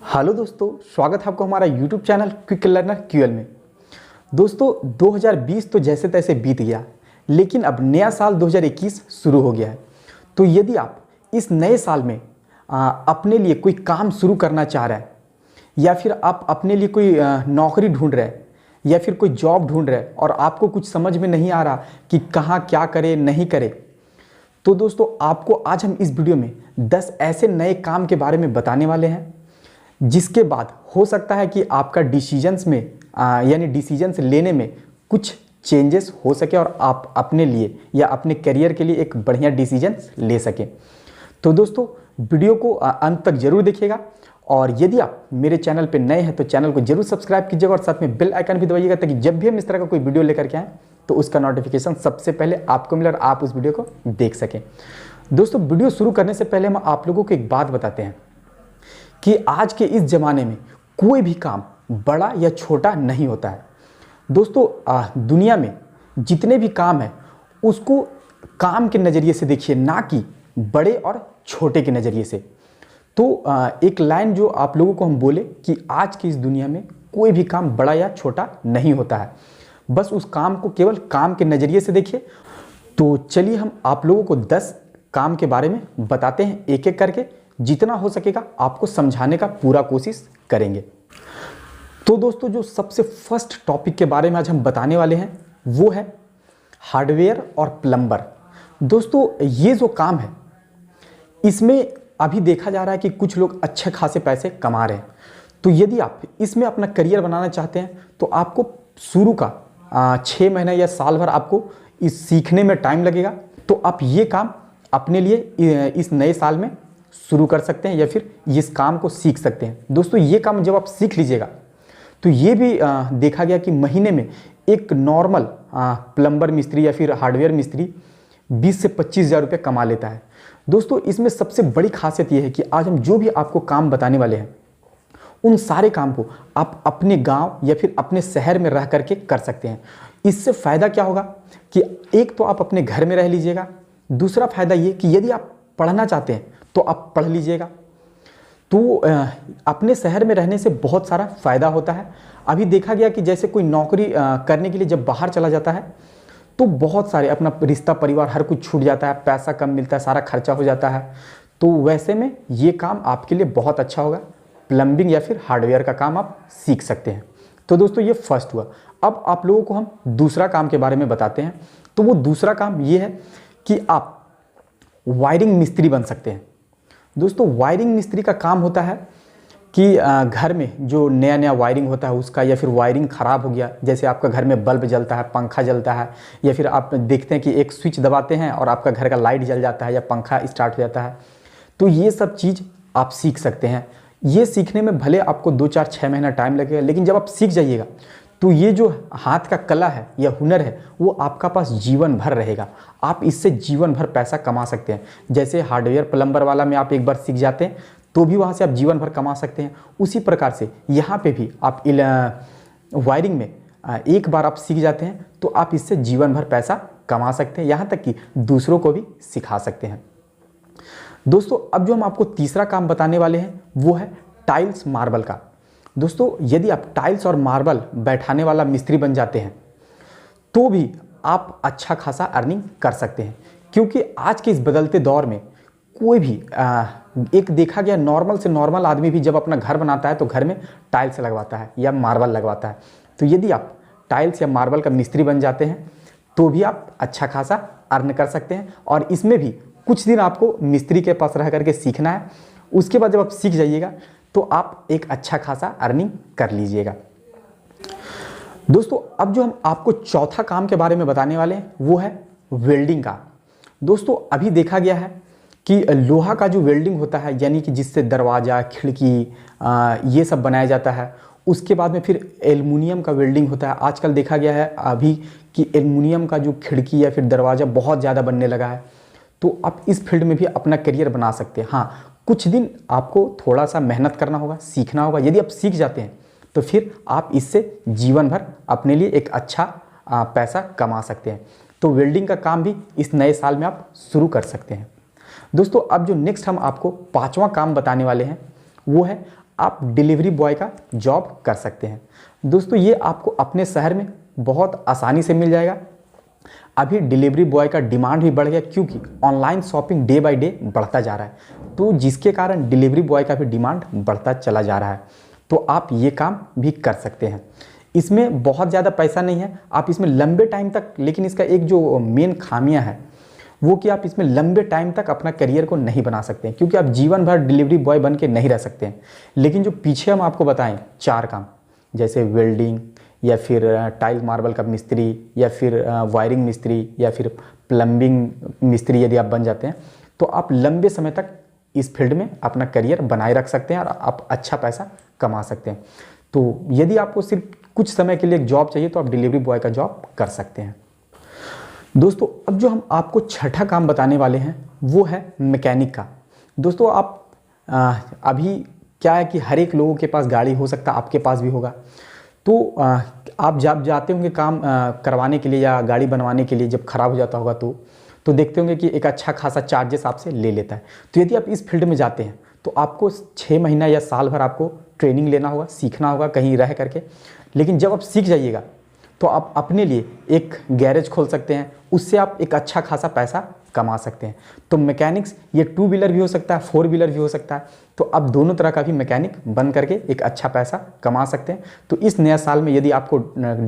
Hello दोस्तों, स्वागत है आपको हमारा YouTube channel quick learner QL में। दोस्तों 2020 तो जैसे तैसे बीत गया, लेकिन अब नया साल 2021 शुरू हो गया है। तो यदि आप इस नए साल में अपने लिए कोई काम शुरू करना चाह रहे हैं, या फिर आप अपने लिए कोई नौकरी ढूंढ रहे हैं, या फिर कोई जॉब ढूंढ रहे हैं और आपको कुछ समझ में नहीं आ रहा कि कहाँ क्या करे नहीं करे, तो दोस्तों आपको आज हम इस वीडियो में 10 ऐसे नए काम के बारे में बताने वाले हैं, जिसके बाद हो सकता है कि आपका डिसीजंस में यानी डिसीजंस लेने में कुछ चेंजेस हो सके और आप अपने लिए या अपने करियर के लिए एक बढ़िया डिसीजंस ले सकें। तो दोस्तों वीडियो को अंत तक जरूर देखिएगा, और यदि आप मेरे चैनल पे नए हैं तो चैनल को जरूर सब्सक्राइब कीजिएगा और साथ में बेल आइकन भी दबाइएगा, ताकि जब भी हम इस तरह का कोई वीडियो लेकर के आएँ तो उसका नोटिफिकेशन सबसे पहले आपको मिले और आप उस वीडियो को देख सकें। दोस्तों वीडियो शुरू करने से पहले हम आप लोगों को एक बात बताते हैं कि आज के इस ज़माने में कोई भी काम बड़ा या छोटा नहीं होता है। दोस्तों दुनिया में जितने भी काम हैं उसको काम के नज़रिए से देखिए, ना कि बड़े और छोटे के नज़रिए से। तो एक लाइन जो आप लोगों को हम बोले कि आज की इस दुनिया में कोई भी काम बड़ा या छोटा नहीं होता है, बस उस काम को केवल काम के नज़रिए से देखिए। तो चलिए हम आप लोगों को 10 काम के बारे में बताते हैं, एक एक करके। जितना हो सकेगा आपको समझाने का पूरा कोशिश करेंगे। तो दोस्तों जो सबसे फर्स्ट टॉपिक के बारे में आज हम बताने वाले हैं वो है हार्डवेयर और प्लम्बर। दोस्तों ये जो काम है इसमें अभी देखा जा रहा है कि कुछ लोग अच्छे खासे पैसे कमा रहे हैं। तो यदि आप इसमें अपना करियर बनाना चाहते हैं तो आपको शुरू का 6 महीना या साल भर आपको इस सीखने में टाइम लगेगा। तो आप ये काम अपने लिए इस नए साल में शुरू कर सकते हैं या फिर इस काम को सीख सकते हैं। दोस्तों ये काम जब आप सीख लीजिएगा तो ये भी देखा गया कि महीने में एक नॉर्मल प्लम्बर मिस्त्री या फिर हार्डवेयर मिस्त्री 20 से 25 हज़ार रुपये कमा लेता है। दोस्तों इसमें सबसे बड़ी खासियत ये है कि आज हम जो भी आपको काम बताने वाले हैं उन सारे काम को आप अपने गांव या फिर अपने शहर में रह करके कर सकते हैं। इससे फ़ायदा क्या होगा कि एक तो आप अपने घर में रह लीजिएगा, दूसरा फ़ायदा ये कि यदि आप पढ़ना चाहते हैं तो आप पढ़ लीजिएगा। तो अपने शहर में रहने से बहुत सारा फ़ायदा होता है। अभी देखा गया कि जैसे कोई नौकरी करने के लिए जब बाहर चला जाता है तो बहुत सारे अपना रिश्ता परिवार हर कुछ छूट जाता है, पैसा कम मिलता है, सारा खर्चा हो जाता है। तो वैसे में ये काम आपके लिए बहुत अच्छा होगा। प्लम्बिंग या फिर हार्डवेयर का काम आप सीख सकते हैं। तो दोस्तों ये फर्स्ट हुआ। अब आप लोगों को हम दूसरा काम के बारे में बताते हैं। तो वो दूसरा काम ये है कि आप वायरिंग मिस्त्री बन सकते हैं। दोस्तों वायरिंग मिस्त्री का काम होता है कि घर में जो नया नया वायरिंग होता है उसका, या फिर वायरिंग ख़राब हो गया, जैसे आपका घर में बल्ब जलता है, पंखा जलता है, या फिर आप देखते हैं कि एक स्विच दबाते हैं और आपका घर का लाइट जल जाता है या पंखा स्टार्ट हो जाता है। तो ये सब चीज़ आप सीख सकते हैं। ये सीखने में भले आपको 2, 4, 6 महीना टाइम लगेगा, लेकिन जब आप सीख जाइएगा तो ये जो हाथ का कला है या हुनर है वो आपका पास जीवन भर रहेगा। आप इससे जीवन भर पैसा कमा सकते हैं। जैसे हार्डवेयर प्लम्बर वाला में आप एक बार सीख जाते हैं तो भी वहाँ से आप जीवन भर कमा सकते हैं, उसी प्रकार से यहाँ पे भी आप वायरिंग में एक बार आप सीख जाते हैं तो आप इससे जीवन भर पैसा कमा सकते हैं, यहाँ तक कि दूसरों को भी सिखा सकते हैं। दोस्तों अब जो हम आपको तीसरा काम बताने वाले हैं वो है टाइल्स मार्बल का। दोस्तों यदि आप टाइल्स और मार्बल बैठाने वाला मिस्त्री बन जाते हैं तो भी आप अच्छा खासा अर्निंग कर सकते हैं, क्योंकि आज के इस बदलते दौर में कोई भी एक देखा गया नॉर्मल से नॉर्मल आदमी भी जब अपना घर बनाता है तो घर में टाइल्स लगवाता है या मार्बल लगवाता है। तो यदि आप टाइल्स या मार्बल का मिस्त्री बन जाते हैं तो भी आप अच्छा खासा अर्न कर सकते हैं। और इसमें भी कुछ दिन आपको मिस्त्री के पास रह करके सीखना है। उसके बाद जब आप सीख जाइएगा तो आप एक अच्छा खासा अर्निंग कर लीजिएगा। दोस्तों अब जो हम आपको चौथा काम के बारे में बताने वाले हैं वो है वेल्डिंग का। दोस्तों अभी देखा गया है कि लोहा का जो वेल्डिंग होता है, यानी कि जिससे दरवाज़ा खिड़की ये सब बनाया जाता है, उसके बाद में फिर एल्युमिनियम का वेल्डिंग होता है। आजकल देखा गया है अभी कि एल्युमिनियम का जो खिड़की या फिर दरवाज़ा बहुत ज़्यादा बनने लगा है। तो आप इस फील्ड में भी अपना करियर बना सकते हैं। हाँ, कुछ दिन आपको थोड़ा सा मेहनत करना होगा, सीखना होगा। यदि आप सीख जाते हैं तो फिर आप इससे जीवन भर अपने लिए एक अच्छा पैसा कमा सकते हैं। तो वेल्डिंग का काम भी इस नए साल में आप शुरू कर सकते हैं। दोस्तों अब जो नेक्स्ट हम आपको 5वां काम बताने वाले हैं वो है आप डिलीवरी बॉय का जॉब कर सकते हैं। दोस्तों ये आपको अपने शहर में बहुत आसानी से मिल जाएगा। अभी डिलीवरी बॉय का डिमांड भी बढ़ गया क्योंकि online shopping day by day बढ़ता जा रहा है, तो जिसके कारण डिलीवरी बॉय का भी डिमांड बढ़ता चला जा रहा है। तो आप ये काम भी कर सकते हैं। इसमें बहुत ज़्यादा पैसा नहीं है, आप इसमें लंबे टाइम तक, लेकिन इसका एक जो मेन खामियां है वो कि आप इसमें लंबे टाइम तक अपना करियर को नहीं बना सकते हैं, क्योंकि आप जीवन भर डिलीवरी बॉय बन के नहीं रह सकते हैं। लेकिन जो पीछे हम आपको बताएं 4 काम, जैसे वेल्डिंग या फिर टाइल मार्बल का मिस्त्री या फिर वायरिंग मिस्त्री या फिर प्लम्बिंग मिस्त्री, यदि आप बन जाते हैं तो आप लंबे समय तक इस फील्ड में अपना करियर बनाए रख सकते हैं और आप अच्छा पैसा कमा सकते हैं। तो यदि आपको सिर्फ कुछ समय के लिए एक जॉब चाहिए तो आप डिलीवरी बॉय का जॉब कर सकते हैं। दोस्तों अब जो हम आपको छठा काम बताने वाले हैं वो है मैकेनिक का। दोस्तों आप अभी क्या है कि हर एक लोगों के पास गाड़ी हो सकता है, आपके पास भी होगा। तो आप जब जाते होंगे काम करवाने के लिए या गाड़ी बनवाने के लिए, जब ख़राब हो जाता होगा तो देखते होंगे कि एक अच्छा खासा चार्जेस आपसे ले लेता है। तो यदि आप इस फील्ड में जाते हैं तो आपको 6 महीना या साल भर आपको ट्रेनिंग लेना होगा, सीखना होगा कहीं रह करके। लेकिन जब आप सीख जाइएगा तो आप अपने लिए एक गैरेज खोल सकते हैं, उससे आप एक अच्छा खासा पैसा कमा सकते हैं। तो मैकेनिक्स ये 2 व्हीलर भी हो सकता है, 4 व्हीलर भी हो सकता है, तो आप दोनों तरह का भी मैकेनिक बन करके एक अच्छा पैसा कमा सकते हैं। तो इस नया साल में यदि आपको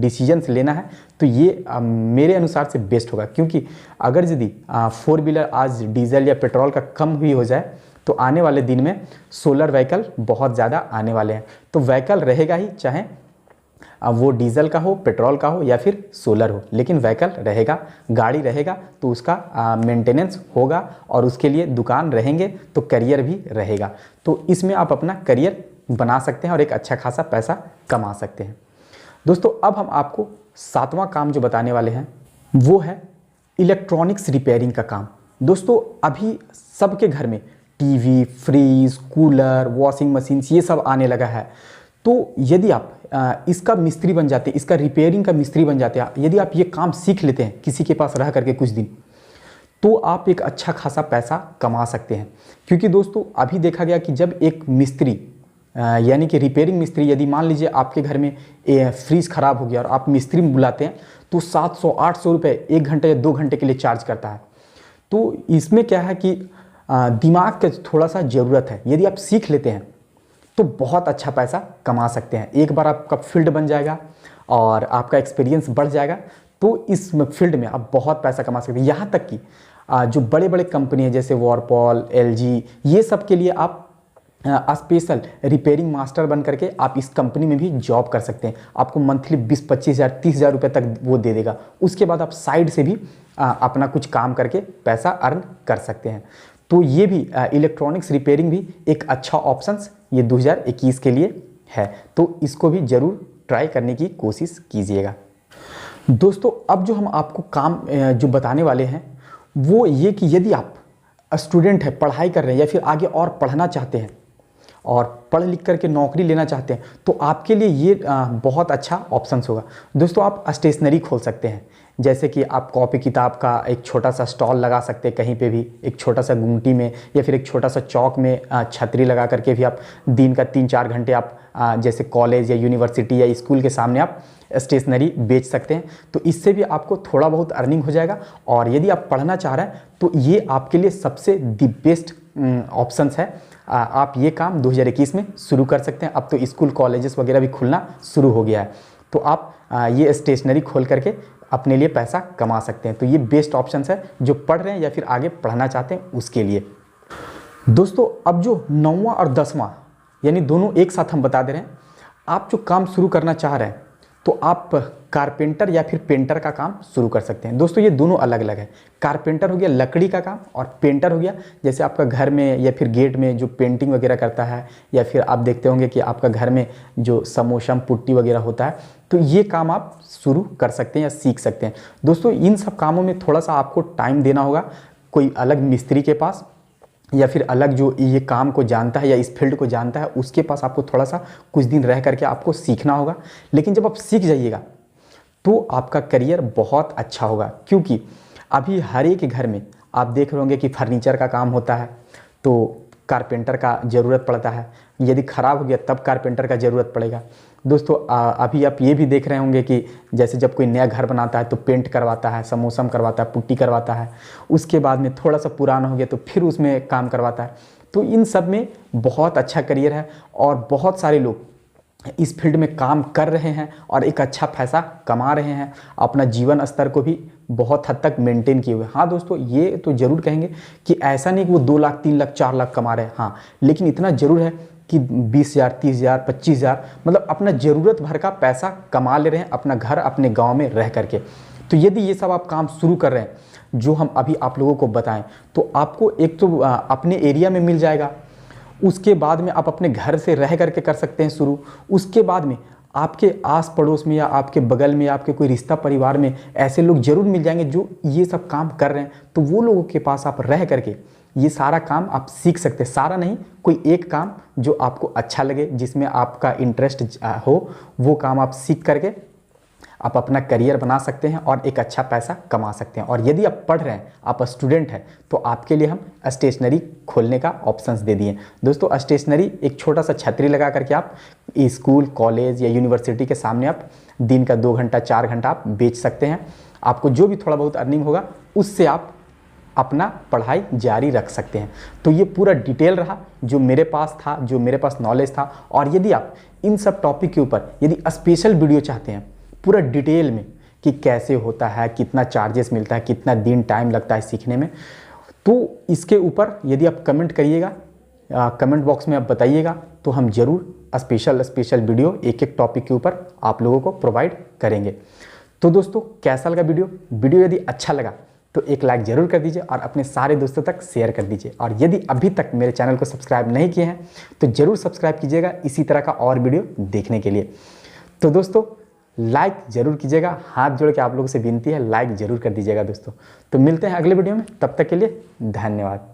डिसीजंस लेना है तो ये मेरे अनुसार से बेस्ट होगा, क्योंकि अगर यदि 4 व्हीलर आज डीजल या पेट्रोल का कम भी हो जाए तो आने वाले दिन में सोलर व्हीकल बहुत ज़्यादा आने वाले हैं। तो व्हीकल रहेगा ही, चाहे वो डीजल का हो, पेट्रोल का हो या फिर सोलर हो, लेकिन व्हीकल रहेगा, गाड़ी रहेगा तो उसका मेंटेनेंस होगा और उसके लिए दुकान रहेंगे तो करियर भी रहेगा। तो इसमें आप अपना करियर बना सकते हैं और एक अच्छा खासा पैसा कमा सकते हैं। दोस्तों अब हम आपको 7वां काम जो बताने वाले हैं वो है इलेक्ट्रॉनिक्स रिपेयरिंग का काम। दोस्तों अभी सबके घर में TV, fridge, cooler, washing machine ये सब आने लगा है। तो यदि आप इसका मिस्त्री बन जाते हैं, इसका रिपेयरिंग का मिस्त्री बन जाते हैं, यदि आप ये काम सीख लेते हैं किसी के पास रह करके कुछ दिन, तो आप एक अच्छा खासा पैसा कमा सकते हैं। क्योंकि दोस्तों अभी देखा गया कि जब एक मिस्त्री यानी कि रिपेयरिंग मिस्त्री, यदि मान लीजिए आपके घर में फ्रीज ख़राब हो गया और आप मिस्त्री बुलाते हैं तो 700-800 रुपये 1 घंटे या 2 घंटे के लिए चार्ज करता है। तो इसमें क्या है कि दिमाग का थोड़ा सा ज़रूरत है। यदि आप सीख लेते हैं तो बहुत अच्छा पैसा कमा सकते हैं। एक बार आपका फील्ड बन जाएगा और आपका एक्सपीरियंस बढ़ जाएगा तो इस फील्ड में आप बहुत पैसा कमा सकते हैं। यहाँ तक कि जो बड़े बड़े कंपनी है जैसे वर्लपूल, एलजी, ये सब के लिए आप स्पेशल रिपेयरिंग मास्टर बन करके आप इस कंपनी में भी जॉब कर सकते हैं। आपको मंथली 20-25 हज़ार 30 हज़ार रुपये तक वो दे देगा। उसके बाद आप साइड से भी अपना कुछ काम करके पैसा अर्न कर सकते हैं। तो ये भी इलेक्ट्रॉनिक्स रिपेयरिंग भी एक अच्छा ऑप्शंस ये 2021 के लिए है, तो इसको भी ज़रूर ट्राई करने की कोशिश कीजिएगा। दोस्तों अब जो हम आपको काम जो बताने वाले हैं वो ये कि यदि आप स्टूडेंट हैं, पढ़ाई कर रहे हैं या फिर आगे और पढ़ना चाहते हैं और पढ़ लिख करके नौकरी लेना चाहते हैं तो आपके लिए ये बहुत अच्छा ऑप्शंस होगा। दोस्तों आप स्टेशनरी खोल सकते हैं, जैसे कि आप कॉपी किताब का एक छोटा सा स्टॉल लगा सकते हैं कहीं पे भी, एक छोटा सा गुमटी में या फिर एक छोटा सा चौक में छतरी लगा करके भी आप दिन का 3-4 घंटे आप जैसे कॉलेज या यूनिवर्सिटी या स्कूल के सामने आप स्टेशनरी बेच सकते हैं। तो इससे भी आपको थोड़ा बहुत अर्निंग हो जाएगा। और यदि आप पढ़ना चाह रहे हैं तो ये आपके लिए सबसे दी बेस्ट ऑप्शंस है। आप ये काम 2021 में शुरू कर सकते हैं। अब तो स्कूल कॉलेजेस वगैरह भी खुलना शुरू हो गया है, तो आप ये स्टेशनरी खोल करके अपने लिए पैसा कमा सकते हैं। तो ये बेस्ट ऑप्शंस है जो पढ़ रहे हैं या फिर आगे पढ़ना चाहते हैं उसके लिए। दोस्तों अब जो 9वां और 10वां यानी दोनों एक साथ हम बता दे रहे हैं। आप जो काम शुरू करना चाह रहे हैं तो आप कारपेंटर या फिर पेंटर का काम शुरू कर सकते हैं। दोस्तों ये दोनों अलग अलग है। कारपेंटर हो गया लकड़ी का काम और पेंटर हो गया जैसे आपका घर में या फिर गेट में जो पेंटिंग वगैरह करता है, या फिर आप देखते होंगे कि आपका घर में जो समोशम पुट्टी वगैरह होता है, तो ये काम आप शुरू कर सकते हैं या सीख सकते हैं। दोस्तों इन सब कामों में थोड़ा सा आपको टाइम देना होगा, कोई अलग मिस्त्री के पास या फिर अलग जो ये काम को जानता है या इस फील्ड को जानता है उसके पास आपको थोड़ा सा कुछ दिन रह करके आपको सीखना होगा। लेकिन जब आप सीख जाइएगा तो आपका करियर बहुत अच्छा होगा, क्योंकि अभी हर एक घर में आप देख रहे होंगे कि फर्नीचर का काम होता है, तो कारपेंटर का ज़रूरत पड़ता है, यदि ख़राब हो गया तब कारपेंटर का ज़रूरत पड़ेगा। दोस्तों अभी आप ये भी देख रहे होंगे कि जैसे जब कोई नया घर बनाता है तो पेंट करवाता है, समोसम करवाता है, पुट्टी करवाता है, उसके बाद में थोड़ा सा पुराना हो गया तो फिर उसमें काम करवाता है। तो इन सब में बहुत अच्छा करियर है और बहुत सारे लोग इस फील्ड में काम कर रहे हैं और एक अच्छा पैसा कमा रहे हैं, अपना जीवन स्तर को भी बहुत हद तक मेंटेन किए हुए। हाँ दोस्तों, ये तो ज़रूर कहेंगे कि ऐसा नहीं कि वो 2 लाख 3 लाख 4 लाख कमा रहे हैं, हाँ, लेकिन इतना ज़रूर है कि 20,000 30,000 25,000 मतलब अपना ज़रूरत भर का पैसा कमा ले रहे हैं अपना घर अपने गाँव में रह करके। तो यदि ये सब आप काम शुरू कर रहे हैं जो हम अभी आप लोगों को बताएं, तो आपको एक तो अपने एरिया में मिल जाएगा, उसके बाद में आप अपने घर से रह करके कर सकते हैं शुरू, उसके बाद में आपके आस पड़ोस में या आपके बगल में या आपके कोई रिश्ता परिवार में ऐसे लोग जरूर मिल जाएंगे जो ये सब काम कर रहे हैं, तो वो लोगों के पास आप रह करके ये सारा काम आप सीख सकते हैं। सारा नहीं, कोई एक काम जो आपको अच्छा लगे, जिसमें आपका इंटरेस्ट हो, वो काम आप सीख करके आप अपना करियर बना सकते हैं और एक अच्छा पैसा कमा सकते हैं। और यदि आप पढ़ रहे हैं, आप स्टूडेंट हैं, तो आपके लिए हम स्टेशनरी खोलने का ऑप्शंस दे दिए। दोस्तों स्टेशनरी एक छोटा सा छतरी लगा करके आप स्कूल कॉलेज या यूनिवर्सिटी के सामने आप दिन का 2 घंटा 4 घंटा आप बेच सकते हैं। आपको जो भी थोड़ा बहुत अर्निंग होगा उससे आप अपना पढ़ाई जारी रख सकते हैं। तो ये पूरा डिटेल रहा जो मेरे पास था, जो मेरे पास नॉलेज था। और यदि आप इन सब टॉपिक के ऊपर यदि स्पेशल वीडियो चाहते हैं पूरा डिटेल में कि कैसे होता है, कितना चार्जेस मिलता है, कितना दिन टाइम लगता है सीखने में, तो इसके ऊपर यदि आप कमेंट करिएगा, कमेंट बॉक्स में आप बताइएगा, तो हम ज़रूर स्पेशल वीडियो एक एक टॉपिक के ऊपर आप लोगों को प्रोवाइड करेंगे। तो दोस्तों कैसा लगा वीडियो यदि अच्छा लगा तो एक लाइक ज़रूर कर दीजिए और अपने सारे दोस्तों तक शेयर कर दीजिए। और यदि अभी तक मेरे चैनल को सब्सक्राइब नहीं किए हैं तो ज़रूर सब्सक्राइब कीजिएगा इसी तरह का और वीडियो देखने के लिए। तो दोस्तों लाइक ज़रूर कीजिएगा, हाथ जोड़ के आप लोगों से विनती है, लाइक ज़रूर कर दीजिएगा दोस्तों। तो मिलते हैं अगले वीडियो में, तब तक के लिए धन्यवाद।